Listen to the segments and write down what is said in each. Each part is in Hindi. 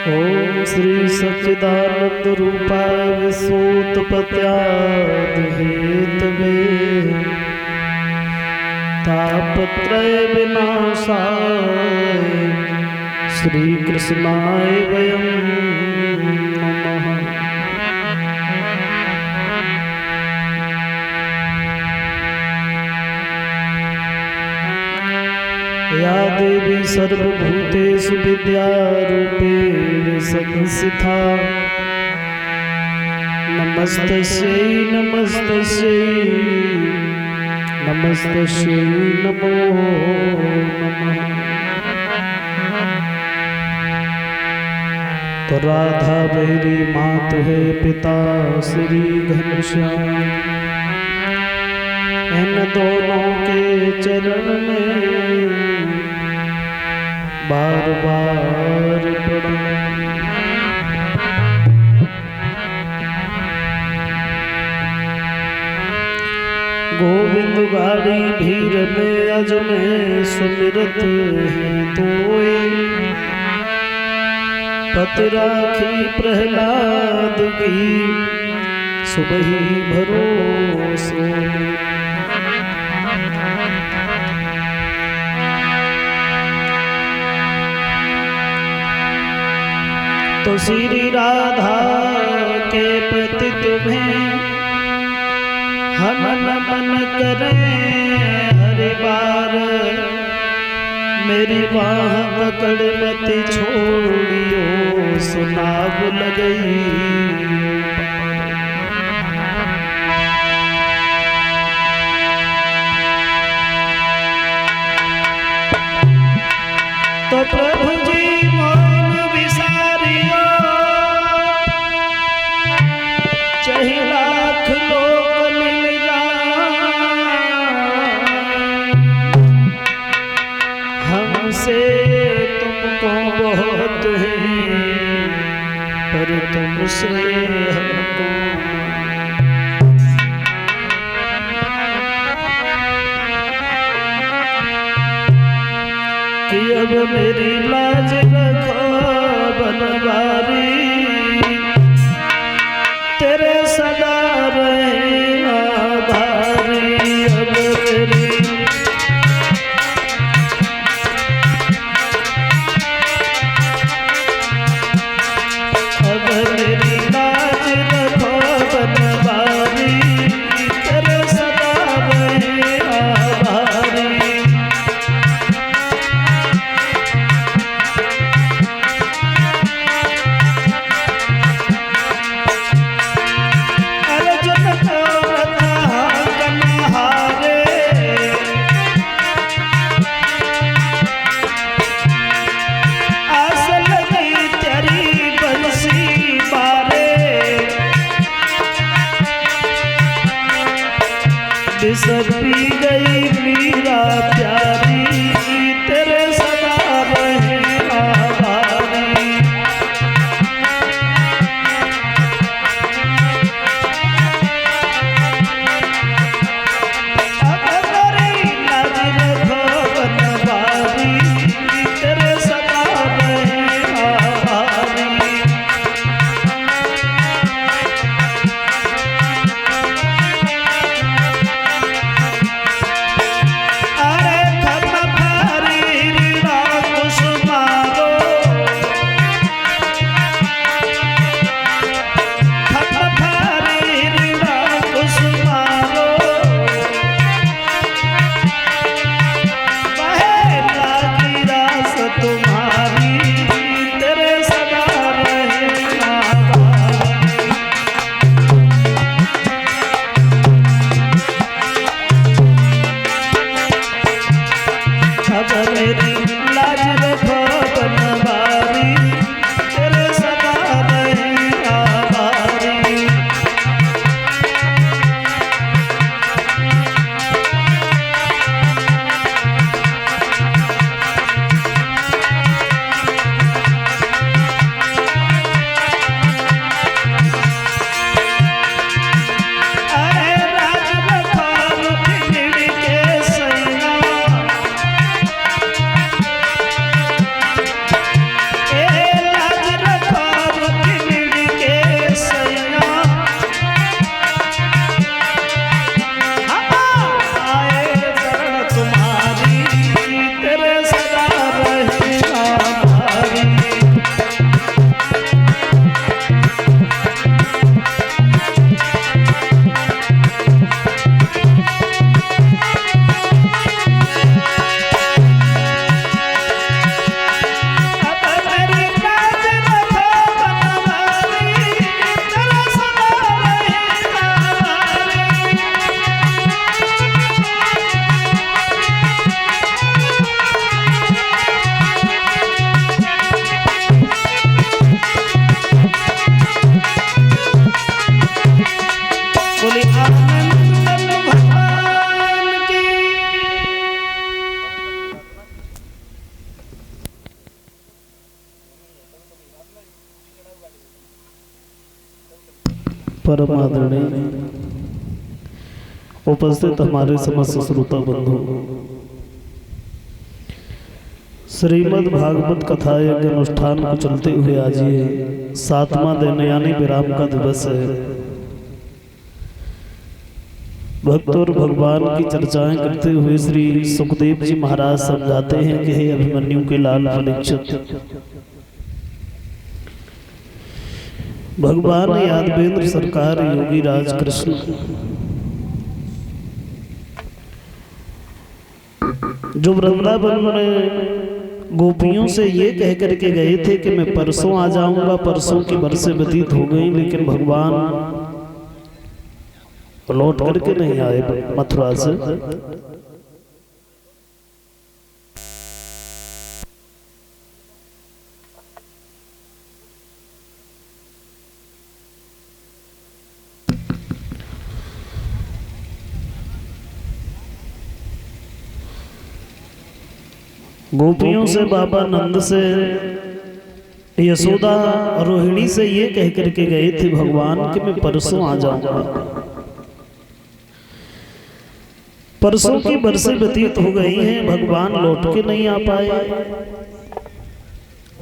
ओम श्री सच्चिदानंद रूपाय विश्वोत्पत्त्यादि हेतवे तापत्रय विनाशाय श्री कृष्णाय वयं नमः। या देवी सर्वभूतेषु विद्यारूपेण संस्थिता नमस्तस्यै नमस्तस्यै नमस्तस्यै नमो नमः। तो राधा मेरी मात है, पिता श्री घनश्याम, इन दोनों के चरण में बार बार प्रणाम। गोविंद गाड़ी भीड़ में अज में सुमिरत है तोय, पत राखी प्रहलाद की सुबह भरोसो। तो श्री राधा के प्रति तुम्हें हम नमन करें हर बार, मेरी बाह पकड़ मत छोड़ियो सुनाग लगई। तो प्रभु जी मौन विसारियो, चाहे लाख लोग मिल जाए, हमसे तुमको बहुत है पर तुमसे हमको। कि अब मेरी लाज रखो बनवारी, तेरे सदा रहे आभारी। अब मेरी लाज रखो बनवारी, तेरे सदा रहे आभारी। परम आदरणीय उपस्थित हमारे समस्त श्रोता बंधु, श्रीमद् भागवत कथा यज्ञ अनुष्ठान को चलते हुए आज ये 7वां दिन यानी विराम का दिवस है। भक्त और भगवान की चर्चाएं करते हुए श्री सुखदेव जी महाराज समझाते हैं कि हे अभिमन्यु के लाल परीक्षित, भगवान यादवेंद्र सरकार योगी राज कृष्ण जो वृंदावन में गोपियों से ये कह करके गए थे कि मैं परसों आ जाऊंगा, परसों की बरसें व्यतीत हो गई, लेकिन भगवान लौट करके नहीं आए मथुरा से। गोपियों से, बाबा नंद से, यशोदा रोहिणी से ये कह करके गए थे भगवान कि मैं परसों आ जाऊंगा। परसों की बरसें व्यतीत हो गई हैं, भगवान लौट के नहीं आ पाए।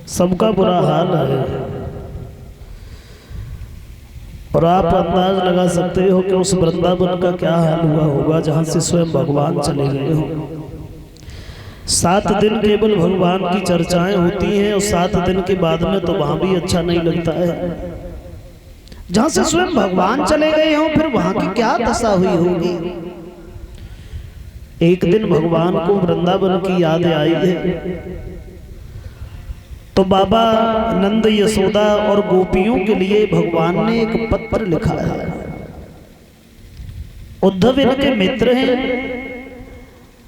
सबका बुरा हाल है और आप अंदाज लगा सकते हो कि उस वृंदावन का क्या हाल हुआ होगा जहां से स्वयं भगवान चले गए हो। 7 दिन केवल भगवान की चर्चाएं होती हैं और 7 दिन के बाद में तो वहां भी अच्छा नहीं लगता है। जहां से स्वयं भगवान चले गए हों फिर वहां की क्या दशा हुई होगी। एक दिन भगवान को वृंदावन की याद आई है तो बाबा नंद, यशोदा और गोपियों के लिए भगवान ने एक पत्र लिखा है। उद्धव इनके मित्र हैं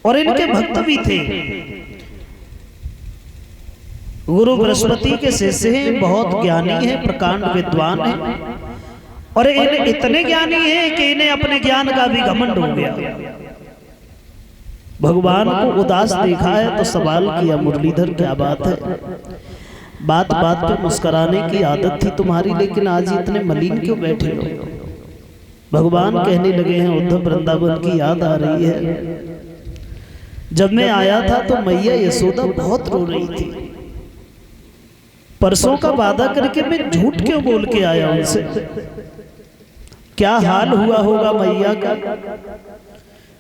और इनके भक्त भी थे। गुरु बृहस्पति के शिष्य हैं, बहुत ज्ञानी हैं, प्रकांड विद्वान हैं और इन्हें इतने ज्ञानी हैं कि इन्हें अपने ज्ञान का भी घमंड हो गया। भगवान को उदास देखा है तो सवाल किया, मुरलीधर क्या बात है? बात बात पे मुस्कुराने की आदत थी तुम्हारी, लेकिन आज इतने मलिन क्यों बैठे हो? भगवान कहने लगे हैं, उद्धव वृंदावन की याद आ रही है। जब मैं आया था तो मैया यशोदा बहुत रो रही थी। परसों का वादा करके मैं झूठ क्यों बोल के आया उनसे? क्या हाल हुआ होगा मैया का?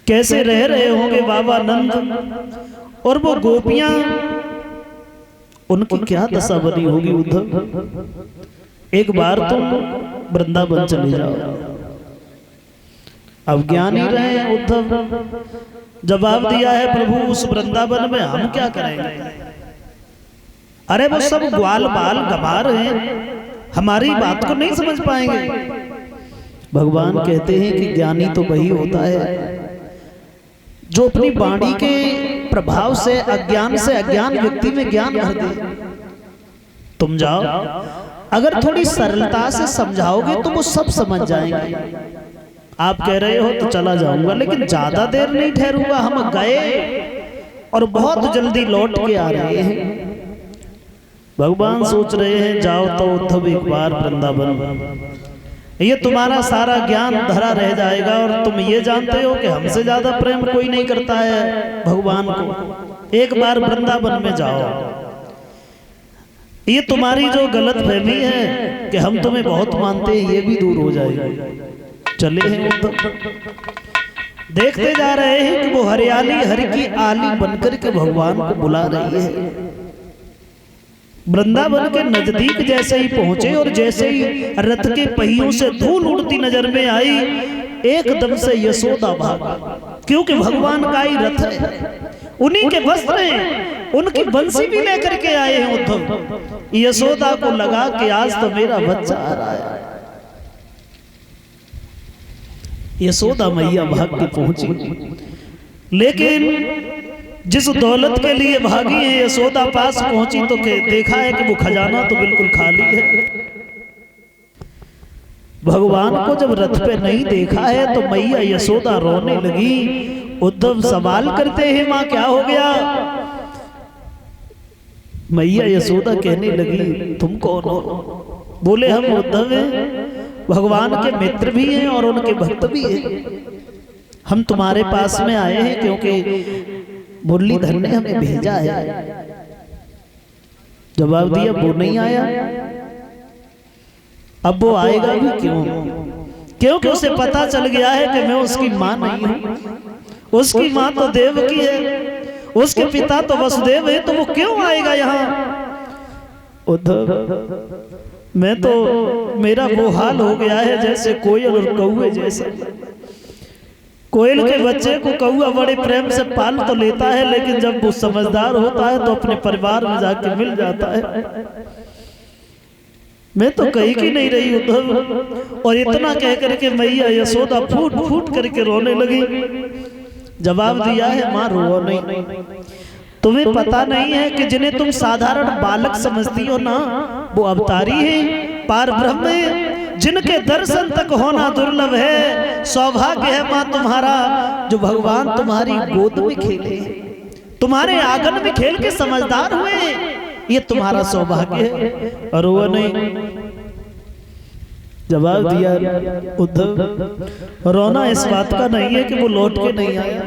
कैसे रह रहे होंगे बाबा नंद और वो गोपियां, उनकी क्या दशा बनी होगी उद्धव? एक बार तुम वृंदावन चले जाओ। अब ज्ञान ही रहे हैं उद्धव। जवाब दिया है, प्रभु उस वृंदावन में हम क्या करेंगे? अरे वो सब ग्वाल बाल गंवार हैं, हमारी बात को नहीं समझ पाएंगे। भगवान कहते हैं कि ज्ञानी तो वही होता है जो अपनी वाणी के प्रभाव से अज्ञान व्यक्ति में ज्ञान भर दे। तुम जाओ, अगर थोड़ी सरलता से समझाओगे तो वो सब समझ जाएंगे। आप कह रहे हो तो चला जाऊंगा, लेकिन ज्यादा देर नहीं ठहरूंगा। हम गए और बहुत जल्दी लौट के आ रहे हैं। भगवान सोच रहे हैं, जाओ तो उद्धव एक बार वृंदावन, ये तुम्हारा सारा ज्ञान धरा रह जाएगा और तुम ये जानते हो कि हमसे ज्यादा प्रेम कोई नहीं करता है भगवान को। एक बार वृंदावन में जाओ, ये तुम्हारी जो गलत फहमी है कि हम तुम्हें बहुत मानते हैं, ये भी दूर हो जाएगी। चले हैं उद्धव, देखते जा रहे हैं कि वो हरियाली हरि की आली बनकर के भगवान को बुला रही है। वृंदावन के नजदीक जैसे ही पहुंचे और जैसे ही रथ के पहियों से धूल उड़ती नजर में आई, एकदम से यशोदा भागा, क्योंकि भगवान का ही रथ है, उन्हीं के वस्त्र हैं, उनकी बंसी भी लेकर के आए हैं उद्धव। यशोदा को लगा कि आज तो मेरा बच्चा आ रहा है। यशोदा मैया भाग के पहुंची, लेकिन जिस दौलत के लिए भागी है यशोदा पास पहुंची तो देखा है कि वो खजाना तो बिल्कुल खाली है। भगवान को जब रथ पे नहीं देखा है तो मैया यशोदा रोने लगी। उद्धव सवाल करते हैं, मां क्या हो गया? मैया यशोदा कहने लगी, तुम कौन हो? बोले हम उद्धव हैं भगवान के मित्र भी हैं और उनके भक्त भी हैं। हम तुम्हारे पास में आए हैं क्योंकि मुरलीधर ने हमें भेजा है। जवाब दिया वो नहीं आया। अब वो आएगा भी क्यों? क्योंकि उसे पता चल गया है कि मैं उसकी मां नहीं हूं। उसकी मां तो देवकी है, उसके पिता तो वसुदेव है, तो वो क्यों आएगा यहाँ? उद्धव, मैं तो, मेरा वो हाल हो गया है जैसे कोयल और कौवे जैसा। कोयल के बच्चे को कौवा बड़े प्रेम से पाल तो लेता है, लेकिन जब वो समझदार होता है तो अपने परिवार में जाके मिल जाता है। मैं तो कहीं की नहीं रही उद्धव। और इतना कह करके मैया यशोदा फूट फूट करके रोने लगी। जवाब दिया है मां रो नहीं। तुम्हें पता नहीं है कि जिन्हें तुम साधारण बालक समझती हो ना, वो अवतारी है, पार ब्रह्म है, जिनके दर्शन तक होना दुर्लभ है। सौभाग्य है मां तुम्हारा जो भगवान तुम्हारी गोद में खेले, तुम्हारे आंगन में खेल के समझदार हुए, ये तुम्हारा सौभाग्य है। और वो नहीं। जवाब दिया उद्धव, रोना इस बात का नहीं है कि वो लौट के नहीं आया।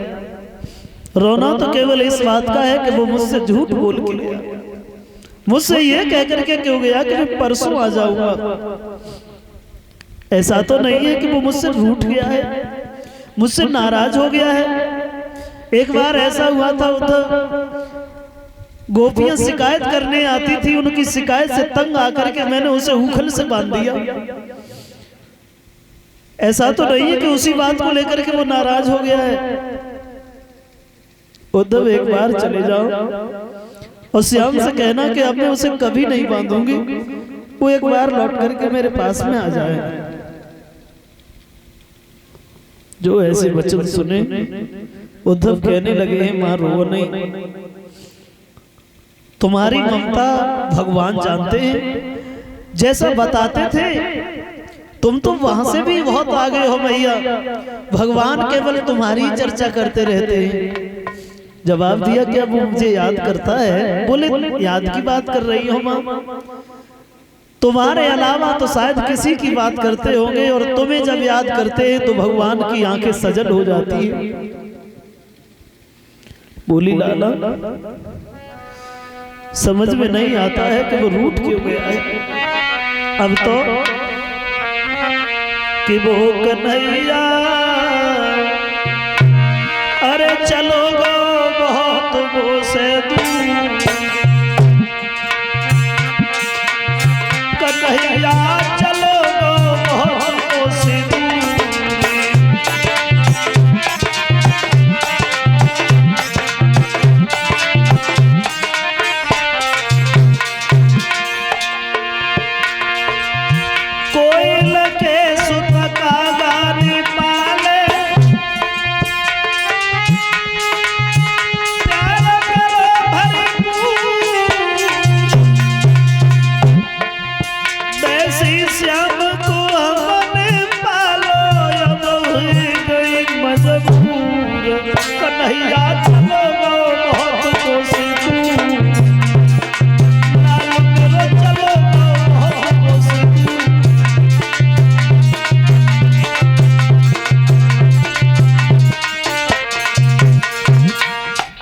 रोना तो केवल इस बात का है कि वो मुझसे झूठ बोल के गया। मुझसे ये कह करके क्यों गया कि मैं परसों आ जाऊंगा। ऐसा तो नहीं है कि वो मुझसे रूठ गया है, मुझसे नाराज हो गया है। एक बार ऐसा हुआ था उद्धव, गोपियां शिकायत करने आती थी, उनकी शिकायत से तंग आकर के मैंने उसे उखल से बांध दिया। ऐसा तो नहीं है कि उसी बात को लेकर के वो नाराज हो गया है। उद्धव, एक बार चले जाओ और श्याम से कहना कि अब मैं उसे कभी नहीं बांधूंगी, वो एक बार लौट करके मेरे पास में आ जाए। जो ऐसे वचन सुने उद्धव कहने लगे हैं मां रो नहीं। तुम्हारी ममता भगवान जानते हैं, जैसा बताते थे तुम तो वहां से भी बहुत आगे हो मैया। भगवान केवल तुम्हारी चर्चा करते रहते हैं। जवाब दिया क्या वो मुझे याद करता है? बोले याद की बात कर रही हो मां? तुम्हारे अलावा तो शायद किसी की बात करते होंगे, और तुम्हें जब याद करते हैं तो भगवान की आंखें सजल हो जाती है। बोली लाला, समझ में नहीं आता है कि वो रूठ क्यों गया है। अब तो कि वो कन्हैया अरे चलो गो बहुत वो से दूर, कन्हैया चलो गो बहुत वो से दूर।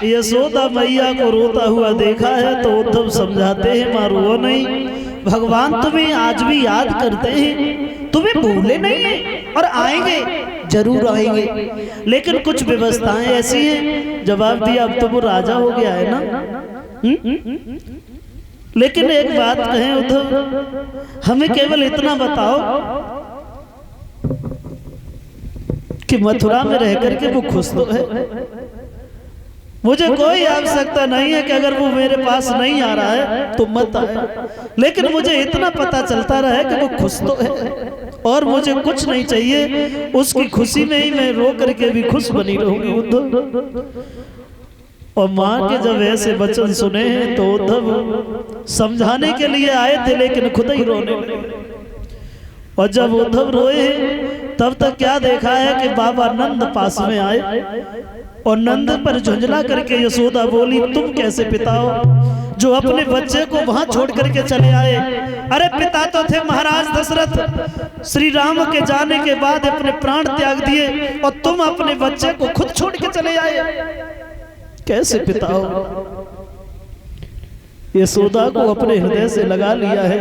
यशोदा मैया को रोता हुआ देखा है तो उद्धव समझाते हैं मां रो नहीं। भगवान तुम्हें आज भी याद करते हैं, तुम्हें भूले नहीं है और आएंगे, जरूर आएंगे, लेकिन कुछ व्यवस्थाएं ऐसी हैं। जवाब दिया अब तो वो राजा हो गया है ना। लेकिन एक बात कहें उद्धव, हमें केवल इतना बताओ कि मथुरा में रह करके वो खुश तो है। मुझे कोई आवश्यकता नहीं है कि अगर वो मेरे पास नहीं आ रहा है तो मत आए, लेकिन मुझे इतना पता चलता रहे कि वो खुश तो है, और मुझे कुछ नहीं चाहिए। उसकी खुशी में ही मैं रो करके भी खुश बनी रहूंगी उद्धव। और माँ के जब ऐसे वचन सुने हैं तो उद्धव समझाने के लिए आए थे, लेकिन खुद ही रोने लगे। और जब उद्धव रोए तब तक क्या देखा है कि बाबा नंद पास में आए और नंद पर झुंझला करके यशोदा बोली तुम कैसे पिता हो? जो अपने बच्चे को वहां छोड़ करके चले आए। अरे पिता तो थे महाराज दशरथ, श्री राम के जाने के बाद अपने प्राण त्याग दिए और तुम अपने बच्चे को खुद छोड़ के चले आए, कैसे पिता हो? यशोदा को अपने हृदय से लगा लिया है।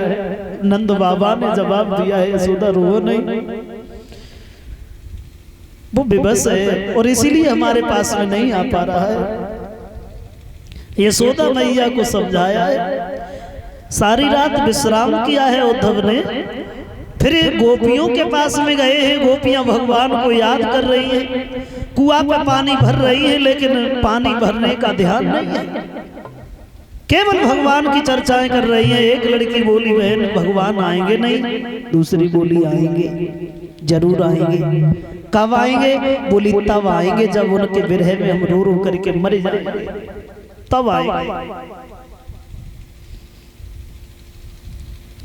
नंद बाबा ने जवाब दिया है, यशोदा रो नहीं, वो विवश है और इसीलिए हमारे पास में नहीं आ पा रहा है। यशोदा मैया को समझाया है, सारी रात विश्राम किया है उद्धव ने, फिर गोपियों के पास में गए हैं। गोपियां भगवान को याद कर रही हैं, कुआं पर पानी भर रही है, लेकिन पानी भरने का ध्यान नहीं है, केवल भगवान की चर्चाएं कर रही हैं। एक लड़की बोली, बहन भगवान आएंगे नहीं? दूसरी बोली, आएंगे, जरूर आएंगे। कब आएंगे? बोली, तब आएंगे जब उनके विरह में हम रो रो करके मर जाएंगे, तब आएंगे।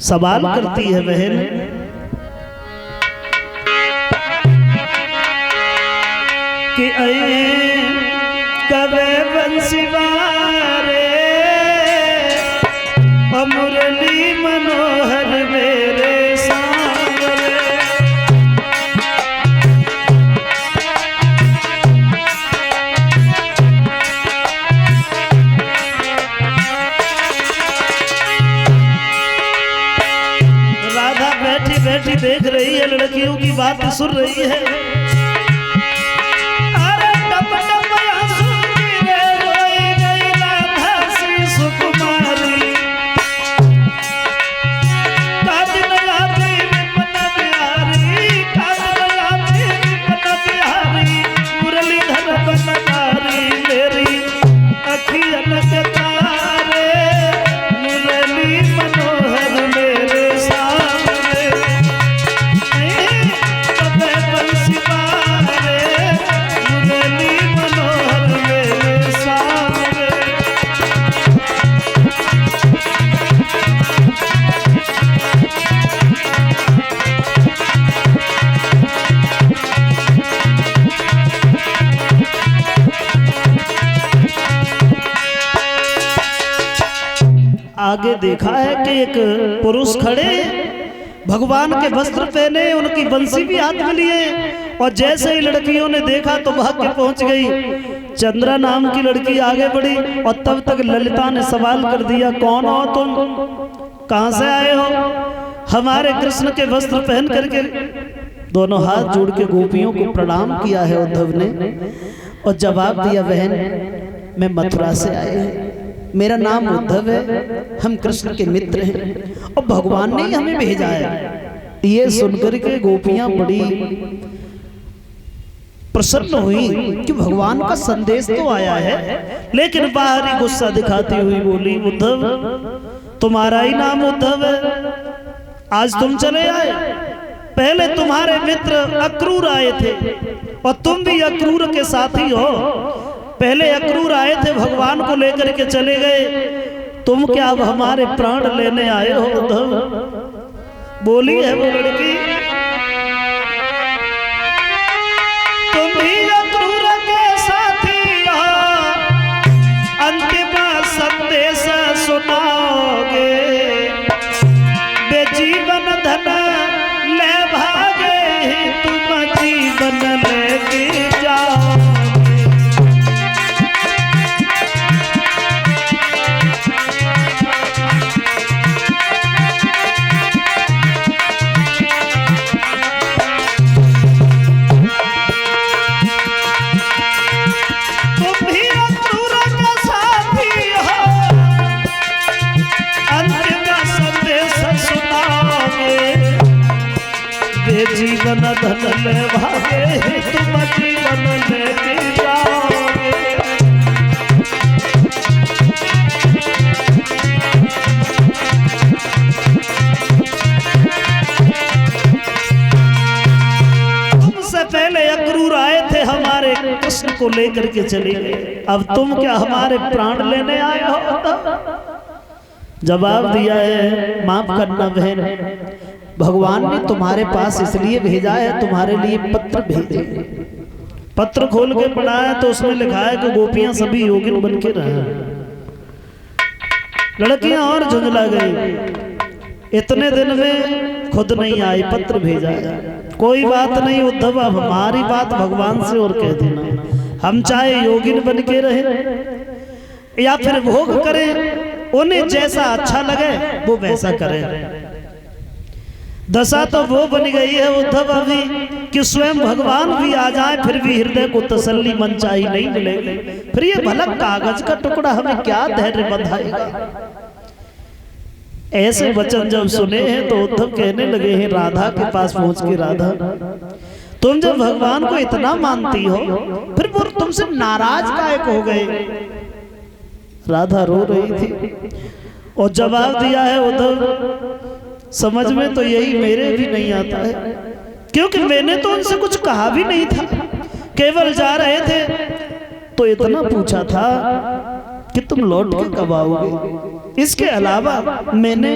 सवाल करती है बहन, कि कबे बंसीवारे मुरली मनोहर मेरे सांवरे। राधा बैठी बैठी देख रही है, लड़कियों की बात सुन रही है। आगे देखा है कि एक पुरुष खड़े, भगवान के वस्त्र पहने, उनकी बंसी भी हाथ में लिए, और जैसे ही लड़कियों ने देखा तो भाग के पहुंच गई। चंद्रा नाम की लड़की आगे बढ़ी और तब तक ललिता ने सवाल कर दिया, कौन हो तुम, कहां से आए हो? हमारे कृष्ण के वस्त्र पहन करके दोनों हाथ जोड़ के गोपियों को प्रणाम किया है उद्धव ने, और जवाब दिया, बहन मैं मथुरा से आए हैं, मेरा नाम उद्धव है, हम कृष्ण के मित्र हैं और भगवान ने हमें भेजा है। ये सुनकर के गोपियां बड़ी प्रसन्न हुई कि भगवान का संदेश तो आया है, लेकिन बाहरी गुस्सा दिखाती हुई बोली, उद्धव तुम्हारा ही नाम उद्धव है, आज तुम चले आए, पहले तुम्हारे मित्र अक्रूर आए थे और तुम भी अक्रूर के साथी हो। पहले अक्रूर आए थे, भगवान को लेकर के चले गए, तुम क्या अब हमारे प्राण लेने आए हो उद्धव? बोली है वो लड़की, तुम भी अक्रूर के साथी हो, अंतिम संदेश सुनाओगे, बेजीवन धन ले भागे, तुम जीवन लेके जाओ। जीवन धन ले भागे, तुम जीवन लेके जाओगे। तुमसे पहले अक्रूर आए थे, हमारे कृष्ण को लेकर के चले गए, अब तुम क्या हमारे प्राण लेने आए हो? जवाब दिया है, माफ करना बहन, भगवान ने तुम्हारे पास इसलिए भेजा है, तुम्हारे लिए पत्र भेजे। पत्र खोल के पढ़ा है तो उसमें लिखा है कि गोपियां सभी योगिन बन के रहे। लड़कियां और झुंझला गई। इतने दिन में खुद नहीं आई, पत्र भेजा। कोई बात नहीं उद्धव, अब हमारी बात भगवान से और कह देना। हम चाहे योगिन बन के रहे या फिर भोग करें, उन्हें जैसा अच्छा लगे वो वैसा करें। दशा तो वो बन गई है उद्धव अभी कि स्वयं भगवान भी आ जाए फिर भी हृदय को तसल्ली मनचाही नहीं मिलेगी। फिर ये भला कागज का टुकड़ा हमें क्या धैर्य बंधाएगा। ऐसे वचन जब सुने हैं तो उद्धव कहने लगे हैं राधा के पास पहुंच के, राधा तुम जब भगवान को इतना मानती हो फिर वो तुमसे नाराज काहे हो गए। राधा रो रही थी और जवाब दिया है उद्धव, समझ में तो यही मेरे भी नहीं आता है, क्योंकि मैंने तो उनसे कुछ कहा भी नहीं था, केवल जा रहे थे तो इतना पूछा था कि तुम लौट के कब आओगे। इसके अलावा मैंने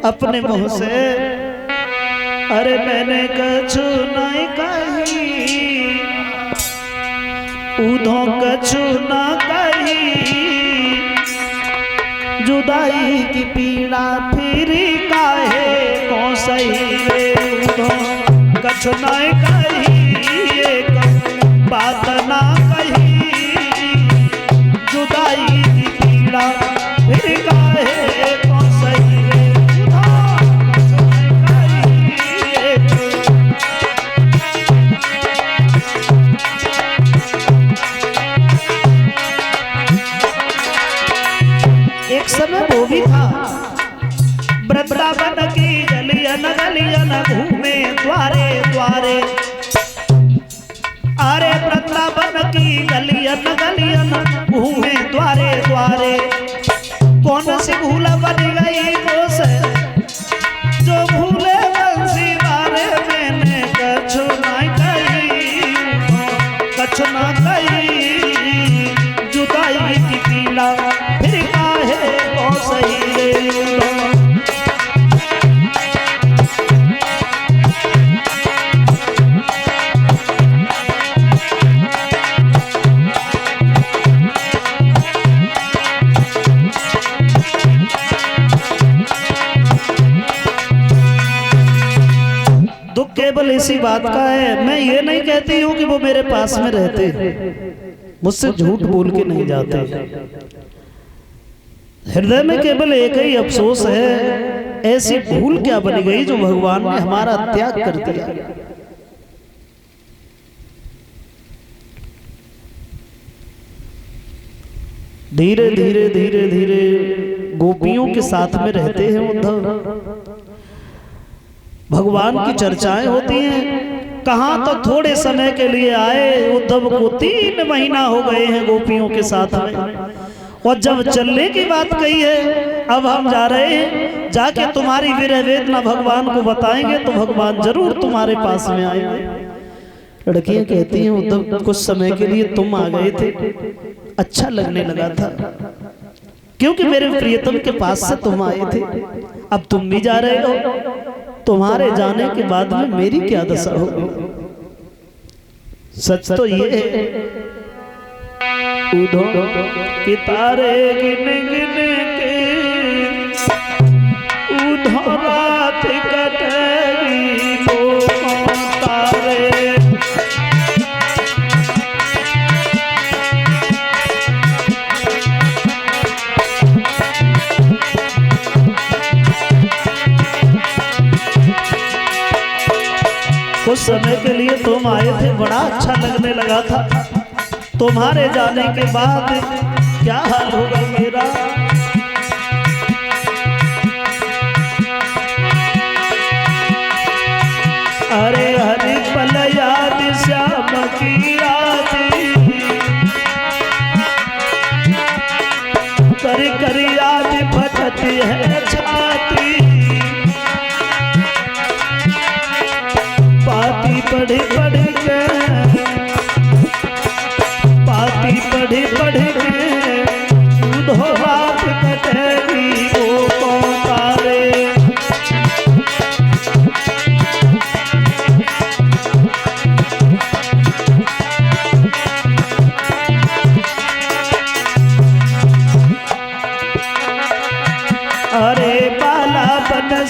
अपने मुंह से अरे मैंने कछु नहीं कही, उधो कछु ना कही, जुदाई की पीड़ा फिर काहे को सही रे, उधो कछु नहीं कही, एक बात ना कही, जुदाई की पीड़ा फिर काहे को सही रे, उधो कछु नहीं कही। एक समय वो भी था वृंदावन की गलियन गलियन घूमे द्वारे द्वारे, अरे वृंदावन की गलियन गलियन घूमे द्वारे द्वारे, कौन सी भूल बन गई वो से जो भूले बंसी बारे, मैंने कछु नहीं कही, कछु ना कही, जुदाई की पीड़ा फिर काहे को सही रे। दुख केवल इसी बात का है, मैं ये नहीं कहती हूं कि वो मेरे पास में रहते, मुझसे झूठ बोल के नहीं जाते। हृदय में केवल एक ही अफसोस है, ऐसी भूल क्या बन गई जो भगवान ने हमारा त्याग कर दिया। धीरे धीरे धीरे धीरे गोपियों के साथ में रहते हैं उद्धव, भगवान की चर्चाएं होती हैं। कहां तो थोड़े समय के लिए आए, उद्धव को 3 महीना हो गए हैं गोपियों के साथ में, और जब चलने की बात कही है अब हम जा रहे हैं, जाके तुम्हारी विरह वेदना भगवान को बताएंगे तो भगवान जरूर तुम्हारे पास में आएंगे। लड़कियां कहती हैं उद्धव कुछ समय के लिए तुम आ गए थे, अच्छा लगने लगा था, क्योंकि मेरे प्रियतम के पास से तुम आए थे, अब तुम भी जा रहे हो, तुम्हारे जाने के बाद में मेरी क्या दशा होगी। सच तो ये है उधो कि तारे गिन गिन के उधो रात कटेगी वो तारे, कुछ समय के लिए तुम आए थे, बड़ा अच्छा लगने लगा था, तुम्हारे जाने के बाद क्या हाल होगा मेरा। अरे हरि पल याद श्याम की राती, कर कर याद फटती है छाती, पाती पढ़ी पढ़ के, पाती पढ़ी पढ़ के उधो रात कटेगी वो तारे।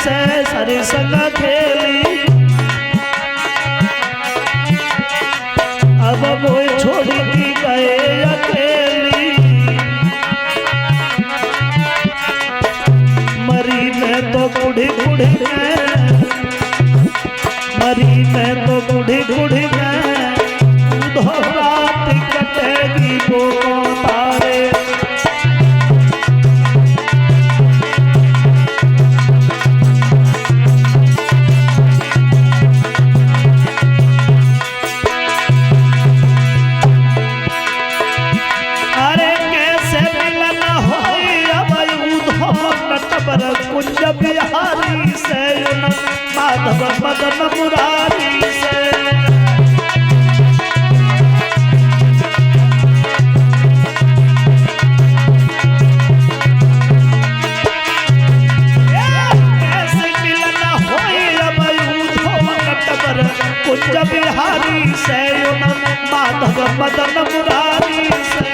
से सरे संग खेली, अब वो छोड़ी दी गए अकेली। मरी मैं तो बूढ़ी बूढ़ी मरी मैं तो बूढ़ी बूढ़ी रात कटेगी वो तारे। अरे कैसे मिलन होई अब उधो नटवर कुंज बिहारी से, माधव मदन मुरारी से। कैसे मिलन होई अब उधो नटवर कुंज बिहारी से, माधव मदन मुरारी से।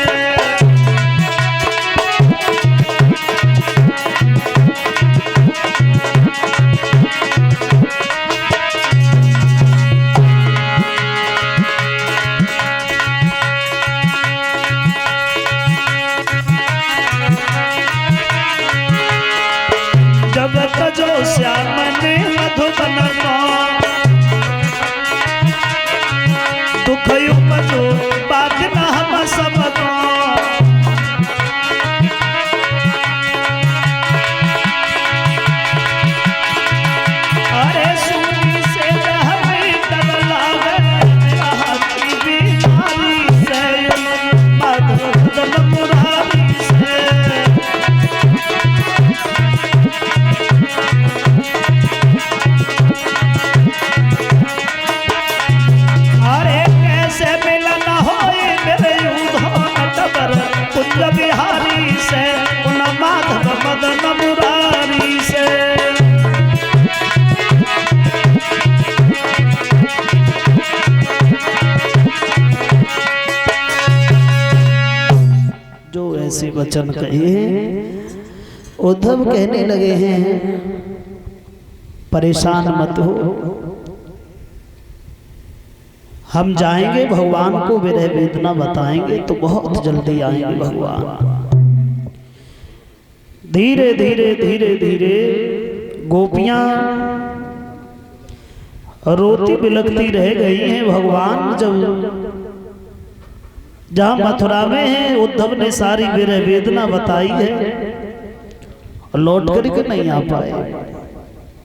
जगत जो श्याम ने मधुबन दुख उपजो बात न हम सब को। अरे सुनी से हमें डर लागे की बीमारी से, माधव मदन मुरारी से। कुंज बिहारी से, माधव मदन मुरारी से। जो ऐसे वचन कहे उद्धव कहने लगे हैं परेशान मत हो, हम जाएंगे भगवान को विरह वेदना बताएंगे तो बहुत जल्दी आएंगे भगवान। धीरे धीरे धीरे धीरे गोपियां रोती बिलखती रह गई हैं। भगवान जब जहां मथुरा में है, उद्धव ने सारी विरह वेदना बताई है और लौट करके नहीं आ पाए।